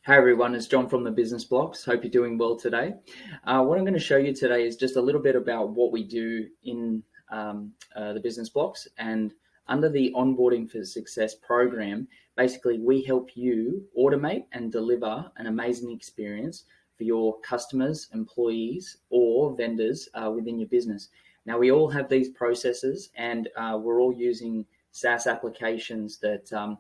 Hi everyone, it's John from the Business Blocks. Hope you're doing well today. What I'm going to show you today is just a little bit about what we do in the Business Blocks, and under the Onboarding for Success program, basically we help you automate and deliver an amazing experience for your customers, employees, or vendors within your business. Now, we all have these processes, and we're all using SaaS applications that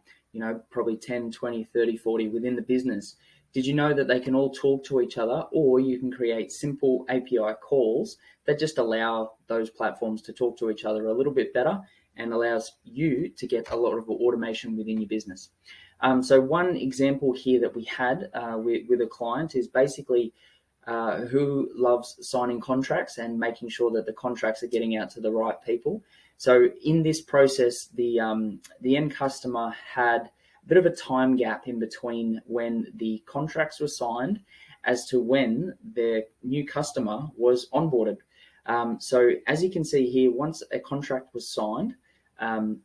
probably 10, 20, 30, 40 within the business. Did you know that they can all talk to each other, or you can create simple API calls that just allow those platforms to talk to each other a little bit better and allows you to get a lot of automation within your business. So one example here that we had with a client is basically who loves signing contracts and making sure that the contracts are getting out to the right people. So in this process, the end customer had a bit of a time gap in between when the contracts were signed as to when their new customer was onboarded. So as you can see here, once a contract was signed,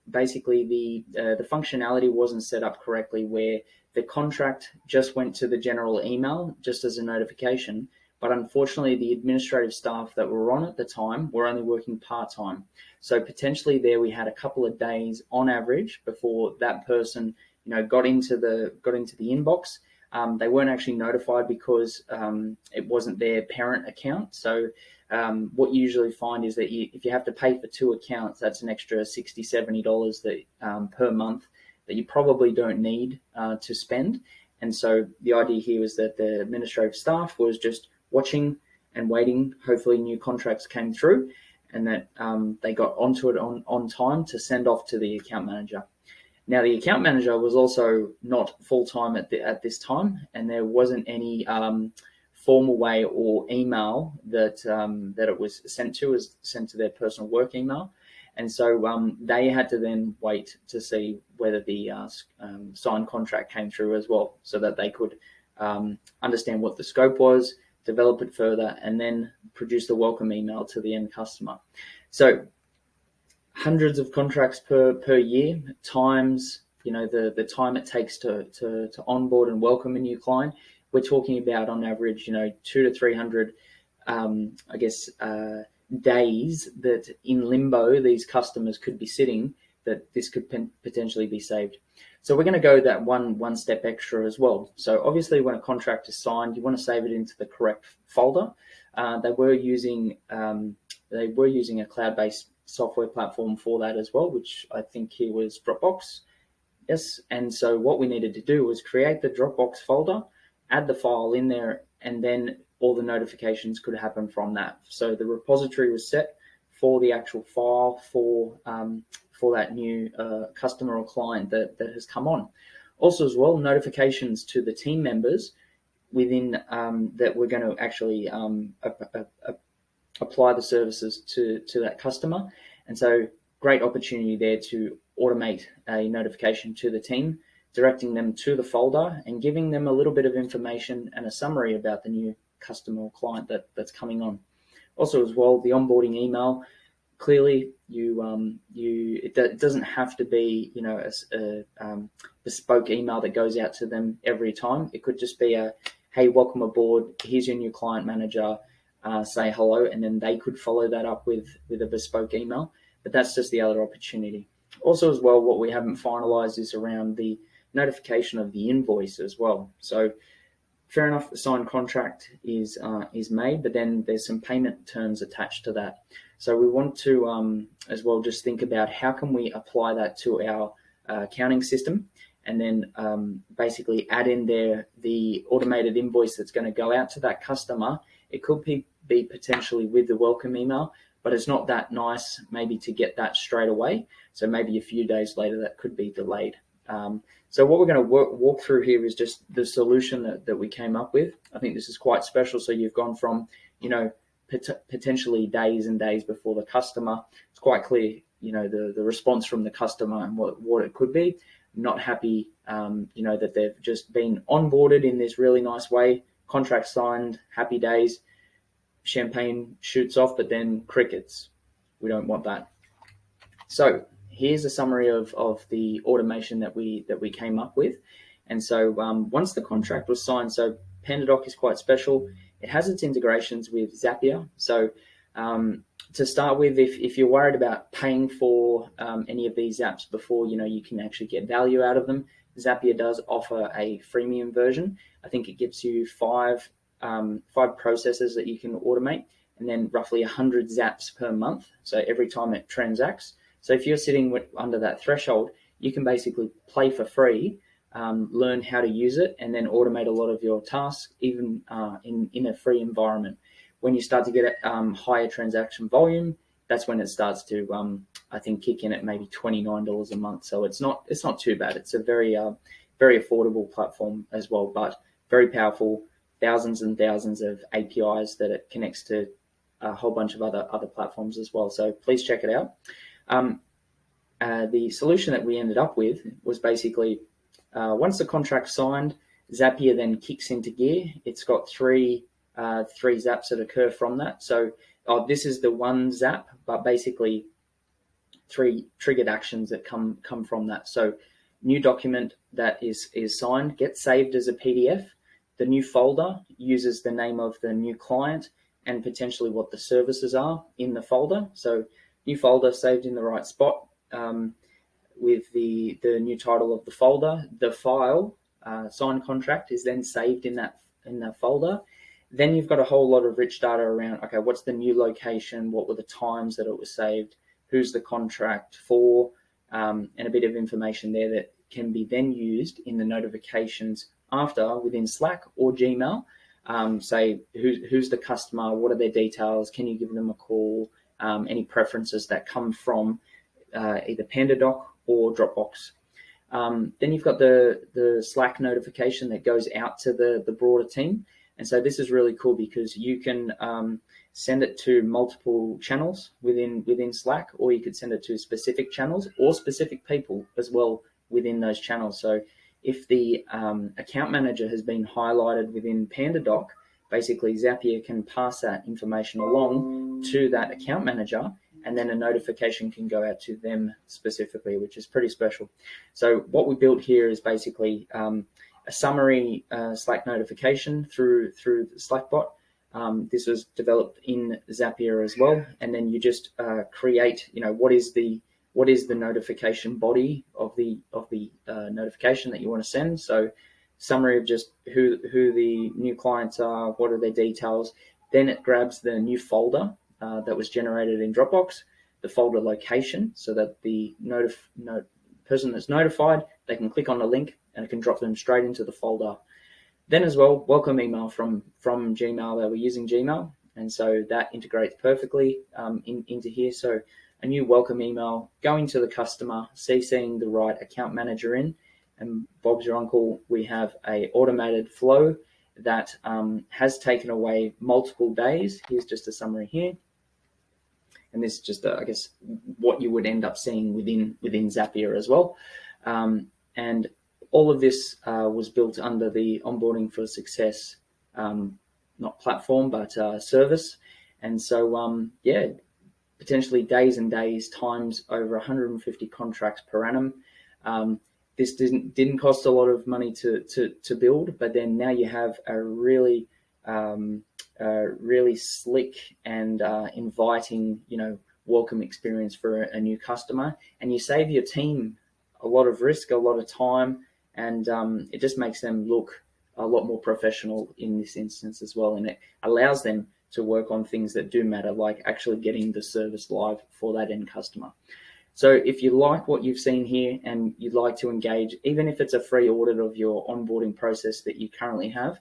basically the functionality wasn't set up correctly, where the contract just went to the general email just as a notification. But unfortunately, the administrative staff that were on at the time were only working part-time. So potentially there we had a couple of days on average before that person, got into the inbox. They weren't actually notified because it wasn't their parent account. So what you usually find is that if you have to pay for two accounts, that's an extra $60, $70 that per month that you probably don't need to spend. And so the idea here was that the administrative staff was just watching and waiting. Hopefully new contracts came through, and that they got onto it on time to send off to the account manager. Now, the account manager was also not full-time at this time, and there wasn't any formal way or email that it was sent to, was sent to their personal work email. And so they had to then wait to see whether the signed contract came through as well, so that they could understand what the scope was, develop it further, and then produce the welcome email to the end customer. So hundreds of contracts per year times the time it takes to onboard and welcome a new client. We're talking about on average 200 to 300 days that in limbo these customers could be sitting, that this could potentially be saved. So we're going to go that one step extra as well. So obviously when a contract is signed, you want to save it into the correct folder. They were using a cloud-based software platform for that as well, which I think here was Dropbox. Yes, and so what we needed to do was create the Dropbox folder, add the file in there, and then all the notifications could happen from that. So the repository was set for the actual file for that new customer or client that has come on. Also as well, notifications to the team members within that we're going to actually apply the services to that customer. And so great opportunity there to automate a notification to the team, directing them to the folder and giving them a little bit of information and a summary about the new customer or client that's coming on. Also as well, the onboarding email, clearly it doesn't have to be a bespoke email that goes out to them every time. It could just be a, hey, welcome aboard, here's your new client manager, say hello, and then they could follow that up with a bespoke email. But that's just the other opportunity. Also as well, what we haven't finalized is around the notification of the invoice as well. So fair enough, the signed contract is made, but then there's some payment terms attached to that. So we want to as well just think about how can we apply that to our accounting system, and then basically add in there the automated invoice that's going to go out to that customer. It could be potentially with the welcome email, but it's not that nice maybe to get that straight away. So maybe a few days later that could be delayed. So what we're going to walk through here is just the solution that we came up with. I think this is quite special. So you've gone from, potentially days and days before the customer. It's quite clear, the response from the customer and what it could be. Not happy, that they've just been onboarded in this really nice way, contract signed, happy days, champagne shoots off, but then crickets. We don't want that. So here's a summary of the automation that we came up with. And so once the contract was signed, so PandaDoc is quite special. It has its integrations with Zapier. So to start with, if you're worried about paying for any of these apps before you can actually get value out of them, Zapier does offer a freemium version. I think it gives you five processes that you can automate, and then roughly 100 zaps per month. So every time it transacts. So if you're sitting under that threshold, you can basically play for free, learn how to use it, and then automate a lot of your tasks, even in a free environment. When you start to get higher transaction volume, that's when it starts to, I think, kick in at maybe $29 a month. So it's not too bad. It's a very affordable platform as well, but very powerful. Thousands and thousands of APIs that it connects to a whole bunch of other platforms as well. So please check it out. The solution that we ended up with was basically once the contract's signed, Zapier then kicks into gear. It's got three zaps that occur from that. So this is the one zap, but basically three triggered actions that come from that. So new document that is signed gets saved as a PDF. The new folder uses the name of the new client and potentially what the services are in the folder. So new folder saved in the right spot with the new title of the folder. The file signed contract is then saved in that folder. Then you've got a whole lot of rich data around, okay, what's the new location? What were the times that it was saved? Who's the contract for? And a bit of information there that can be then used in the notifications after within Slack or Gmail. Say who's the customer, what are their details, can you give them a call, any preferences that come from either PandaDoc or Dropbox. Then you've got the Slack notification that goes out to the broader team. And so this is really cool because you can send it to multiple channels within Slack, or you could send it to specific channels or specific people as well within those channels. So if the account manager has been highlighted within PandaDoc, basically Zapier can pass that information along to that account manager, and then a notification can go out to them specifically, which is pretty special. So what we built here is basically a summary Slack notification through the Slack bot. This was developed in Zapier as well, and then you just create, what is the notification body of the notification that you want to send. So summary of just who the new clients are, what are their details. Then it grabs the new folder that was generated in Dropbox, the folder location, so that the person that's notified, they can click on the link and it can drop them straight into the folder. Then as well, welcome email from Gmail. They were using Gmail, and so that integrates perfectly into here. So a new welcome email going to the customer, CCing the right account manager in, and Bob's your uncle. We have a automated flow that has taken away multiple days. Here's just a summary here. And this is just, I guess, what you would end up seeing within Zapier as well. And all of this was built under the Onboarding for Success, not platform, but service. And so, potentially days and days times over 150 contracts per annum. This didn't cost a lot of money to build, but then now you have a really slick and inviting, welcome experience for a new customer, and you save your team a lot of risk, a lot of time, and it just makes them look a lot more professional in this instance as well, and it allows them to work on things that do matter, like actually getting the service live for that end customer. So if you like what you've seen here and you'd like to engage, even if it's a free audit of your onboarding process that you currently have,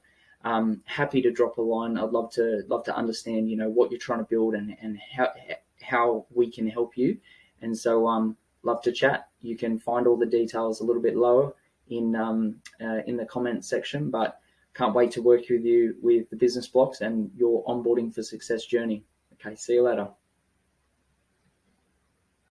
happy to drop a line. I'd love to understand, what you're trying to build and how we can help you. And so love to chat. You can find all the details a little bit lower in the comment section, but can't wait to work with you with the business blocks and your onboarding for success journey. Okay, see you later.